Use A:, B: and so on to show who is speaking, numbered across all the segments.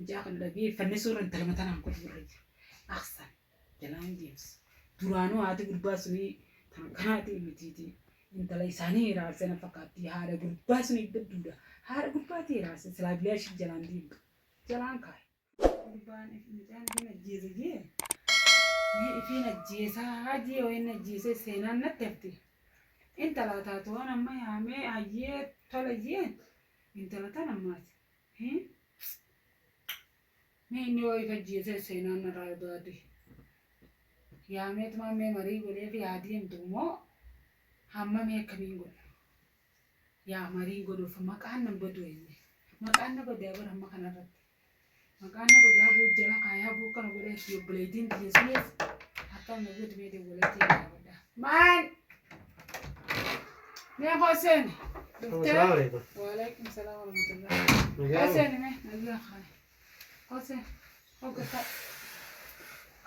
A: جاك اللي فنسور انت لما تنام كل برج احسن جلان جيمس درانو هاتي قرباسني تنكناتي متيتي انت ليساني راسنا فقط هذا قرباسني بدودا هذا قرباتي راس سلاب ليش جلان ديم جلان كاي قربان مجان فينا جيزجي مي فينا جيسا هاجي وين جيسا سينا نتفتي انت لا تاتوانا ما يامي هاجي تولجي انت لا تنمات هي مين يوي فجيسة سينا نراي بادي يا ميت ما مي مري بولي في عادين دومو هم مي كمين قول يا مري قولوا فمكان نبدو إني مكان نبدو أبر هم كنا رد مكان نبدو أبو جلا كاي أبو كنا بولي في بلادين جيسنيس حتى نبدو ميدي بولي تيجي بدا مان مي حسين
B: السلام عليكم.
A: وعليكم السلام ورحمة الله حسين مي نزل خاي حسين هو كتا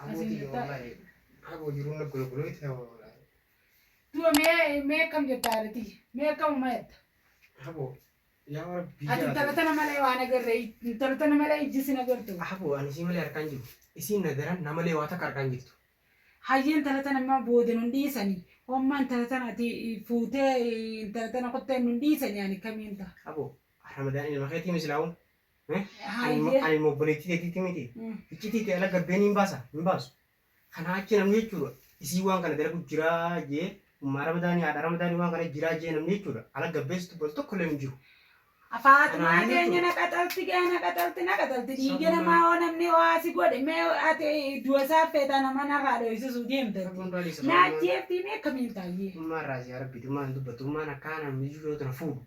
B: أبودي والله أبودي رونا كل يتها والله.
A: تو مي كم جتارتي مي كم مات
B: أبو يا ربي.
A: أنت تلتنا ملاي وأنا قرري تلتنا ملاي جسنا قرتو.
B: أبو أنا شيء ملاي أركانجو. إسي ندران نملاي واتك أركانجو.
A: حاجين تلتنا ما بودن نديسني هم أنت تلتنا تي فوتة تلتنا قط نديسني يعني كم أنت.
B: أبو رمضان اللي ما خيتي مثلاهم.
A: هاي.
B: أنا موبايلتي تيجي تيجي. تيجي تيجي على قبني مباسا. خنا أكيد نمني تشورا. إسي وان كنا درا كجرا جي. رمضاني على رمضاني وان كنا جرا جي نمني تشورا. على قبس تبص تكلم نجو.
A: أفات ما جيني نكتلتي جانا كتلتي ديجنا ما هو نمني واسي قد ما أتي دوسا فتانا ما نرادو يسوع ديم ترى. ناجيتي مي كمين تاجي.
B: ما رازي ربي تمان دبتو ما نكانا ميجو تنفود.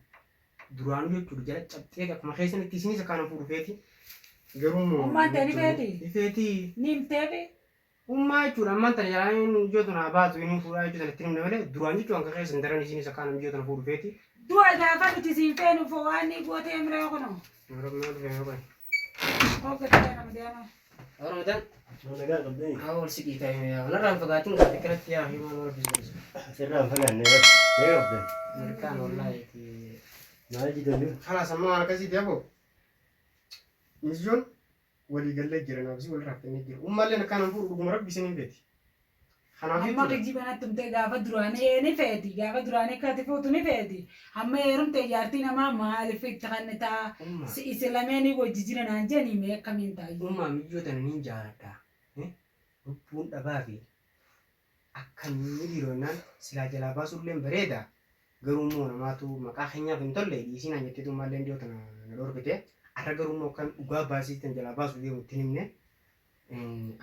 B: duraan jechuudha jala cabxee akkuma keessanitti isinis akkaan fuudhu feeti garuu
A: ummaan ta'e ni feeti
B: feeti
A: ni himteefi
B: ummaa jechuudha ammaan tana jalaan ijoo tana baatu inni fuudhaa jechuudha itti himne malee duraan jechuudha akka keessan daran isinis akkaan ijoo tana fuudhu feeti.
A: Du'a gaafa nuti siin feenu foo waan ni gootee miree kuno.
B: Oromoo dhufee yoo
A: Oga ta'e nama deema.
B: Oromoodhaan.
C: Nagaa qabdee.
B: Haa wal siqii ta'e yaa narraan fagaatiin gaafa kanatti yaa himaa nama bizinees.
C: Sirraan fagaanne nagaa qabdee.
B: Mirkaan wallaahi.
C: Maal jitannu?
B: Halas ammoo waan akkasiiti aboo. Mijoon walii gallee jiran absii wal raaftanii jiru. Ummaallee akkaan fuudhu dhuguma rabbi isiniin beeti.
A: Amma kijibanatti tumtee gaafa duraanii ni feeti gaafa duraanii kati fuutu ni feeti amma heerumte jaartii namaa maaliif itti kannitaa si lameenii wajji jiran aan jedhanii mee akkamiin taa'u.
B: Ummaa mijootana niin jaaladha. Lubbuun dhabaa fi akka inni dhiironnaan silaa jalaa baasuullee bareeda. Garuu immoo namaatu maqaa keenyaaf hin tolle dhiisiin aan jetteetu maallee dhiyoo tana na dhorkite. Arra garuu immoo kan dhugaa baasiitan jalaa baasuu deemu ittiin himne.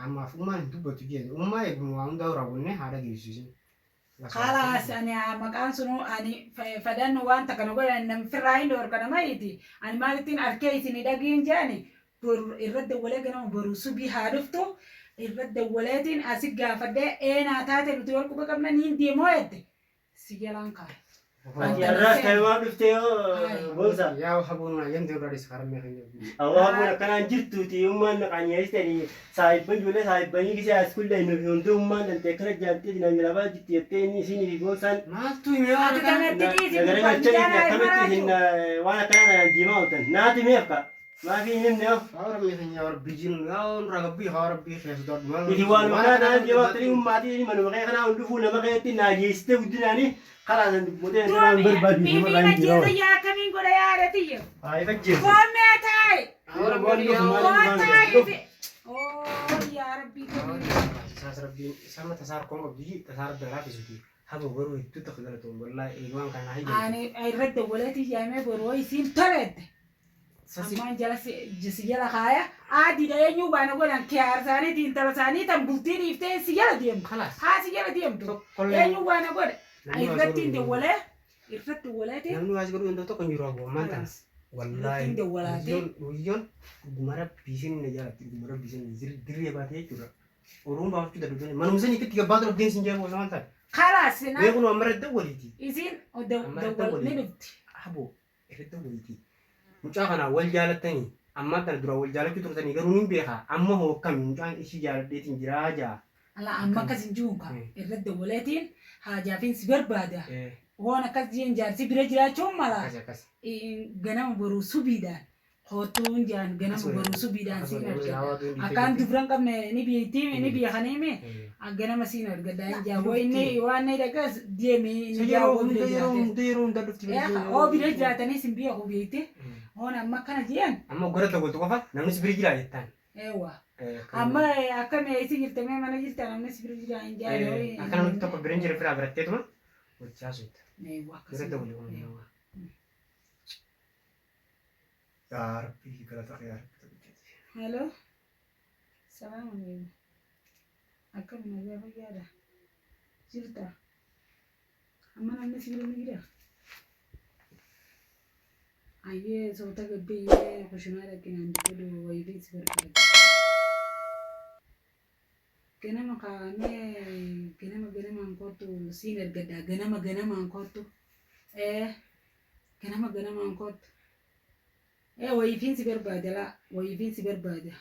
B: Ammaaf ummaan dubbatu jechuudha. Ummaa eeguma waa hundaa raawwanne haadha geessisin.
A: Khalaas ani maqaan sunu ani fadan wanta kana godhan nam firraa hin dhorkana maayiti. Ani maalittiin arkee isin dhagiin jedhani irra dawwalee ganama boruu subii haa dhuftu irra dawwaleetiin asi gaafadhee eenaa taate nuti wal quba qabna niin deemoo jedhe si jalaan kaa'e.
C: Yarraa kaymaa dhuftee yoo boonsa.
B: Yaa habuun yemtee irraa dhisa karamee kan jiru.
C: Awwaa habuun akkanaan jirtuuti ummaan naqanyeessitanii saayibban ijoollee saayibbanii gisee askulla hin hundi ummaan dantee akkana jaartee dinaan jalabaa jirti jettee inni isiin fi boonsaan.
B: Maaltu himee waan
C: Nagara galchanii akkamitti isin waan akkanaa kanaan deemaa ooltan. Naati meef ka? Maafi hin himne yoo?
B: haa rabbi keenya yaa rabbi jiru yaa nurraa gabbii haa rabbi keessa dhodhu.
C: Iti waan maqaa kanaan deemaa ooltanii ummaatii manuma kee kanaa hundufuu nama keetti naajeessitee guddinaanii kalaasan dubbotee kanaan barbaadu.
A: Miimina jeetu yaa kamiin godha yaadatiyyoo.
C: Haa ifa jeetu.
A: Koomee taa'e.
C: Haa
A: يا ربي
B: ساس ربي سامة تسار كم أبدي تسار برافي سوتي هذا بروي تتخذلتهم والله إيوان كان هاي
A: أنا أرد ولاتي جامع بروي سين ترد أما جلس جسيلا خايا عادي ده ينيو بانا قولن كيارساني تين تلساني تنبلتين يفتح سيلا ديم
B: خلاص
A: ها سيلا ديم تو ينيو بانا قول أرد تين دولا أرد دولاتي
B: نحن عايز قولوا إنتوا كن يروحوا ما تنس والله ويون جمرة بيسين نجارة جمرة بيسين دري باتي كذا ورون بافت كذا دوجين ما نمزني كتير بعض الدين سنجاب ولا ما تان
A: خلاص هنا
B: بيقولوا أمر الدولتي
A: إزين دول نبت
B: أبو الدولتي مشاهنا والجالة تاني أما تندرا والجالة كتير تاني قرونين بيها أما هو كم مشان إيش جالة ديتين جراجا
A: لا أما كسنجونكا الرد دولتين حاجة فين سبر بادا وانا كسجين جالسي برجلا شو مالا جنام برو سبيدا Kootuun jaan ganama
B: Akkasuma
A: barumsu biidhaan siin
B: akkasuma
A: argata.
B: hawaatu hin
A: Akkaan dubran qabne ni biyyattii ni biyya kaneeme ganama siin argata. Jaawwa inni waan inni dhaqas deemee inni jaawwa bira jiraate.
B: yeroo hunda dhufti.
A: Oo bira jiraatanii sin biyya koo biyyatti. Oon amma akkana jiran.
B: Amma gara tokko qofa namni bira jira jettaan.
A: Eewwa. Amma akkam eessi jirtamee mana jirta namni bira jira hin jaaloo.
B: Akka namni tokko bira hin jirre firaa biratteetuma gochaa suuta.
A: Eewwa
B: Bira
A: akkasuma.
B: dabalamu.
A: Eewwa.
B: Yaa Rabbi galata yaa Rabbi.
A: Hello. Salaam alaikum. Akkam nagaa fayyaadha. Jirta. Amma namni si bira ni jira. Ayyee soota gabbee kushinaa dhaqinaan jedhu wayii si barbaada. Ganama kaanee ganamaan kootu siin ergadha. Ganamaan kootu. Ganamaan kootu. Wayiifiin si barbaada laa. Wayiifiin si barbaada.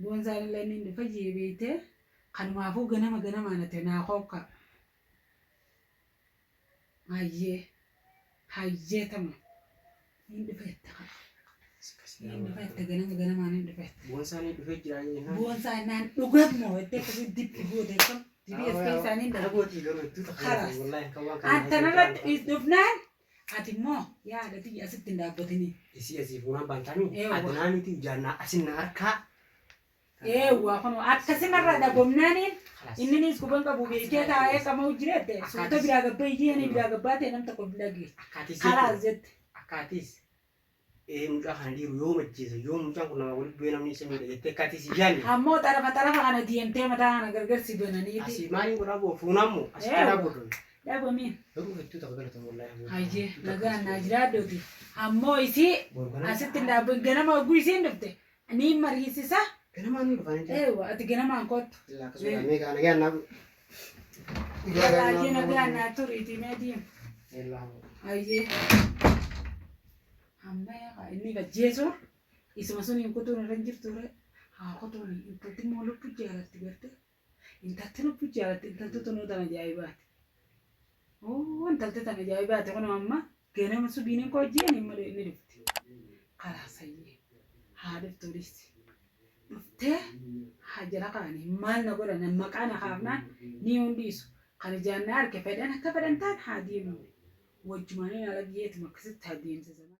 A: Boonsaan illee inni dhufa jeebeete kanumaafuu ganamaan ate naa hooqa. Hayyee tama. Inni dhufa itti qaba. Inni dhufa itti ganamaan inni dhufa itti.
B: Boonsaan dhufee jira jennaan.
A: Boonsaan naan dhugaaf moo itti akkasii dibbi gootee kan dibii as keessaa ni dha.
B: Dhagooti garuu itti
A: Karas.
B: wallahi kan waan kana.
A: Anta narratti dhufnaan ati immoo yaada tiyya asitti hin dhaabbatini.
B: Isi asii fuunaan baantaanii
A: Eewwa.
B: adnaaniti ijaannaa asin na harkaa.
A: Eewwa kun akkasumarraa dhabomnaaniin inni nis kuban qabu beekee taa'ee qama hojjirette suuta biraa gabbee iyyee biraa gabbaa ta'e nam tokko bilage.
B: Akkaatis
A: Kalaas jette.
B: akkaatis mucaa kana dhiiru yoo majjeesa yoo mucaan kun nama walitti bu'ee namni isa miidha jettee akkaatis ijaanne.
A: Ammoo xarafa kana diemtee mataa kana gargar si bananiiti.
B: Asii maaliin godhaa boo fuunaan moo asii kanaa godhan.
A: Dhaabamiin.
B: Garuu fettuu takka galata wallahi.
A: Hayyee nagaan naa jiraaddooti. Ammoo isii asitti hin dhaabban ganama oguu isiin dhufte ni mariisisa.
B: Ganamaan ni dhufanii jira.
A: Eewwa ati ganamaan kottu.
B: Akkasuma meeqa nagaan naa.
A: Hayyee nagaan naa turiitii mee diim. Hayyee. Amma inni bajjeesu isuma sun hin kutuun irra hin jirtu ture. Haa kutuun intalti immoo lubbuu jaalatti garte. Intalti lubbuu jaalatti intalti tunuu tana ajaa'ibaati. Intalti tana ajaa'ibaati kun amma ganama subiin koo jiran hin malee ni dhufti. Karaa sayyee haa dhuftuunis. Dhuftee haa jala kaanii maal na godhan maqaa na kaafnaan ni hundiisu. Kan ijaan na harke fedhan akka fedhan taan haa deemu. Wajjumaanii na laggeetu akkasitti haa deemsisan.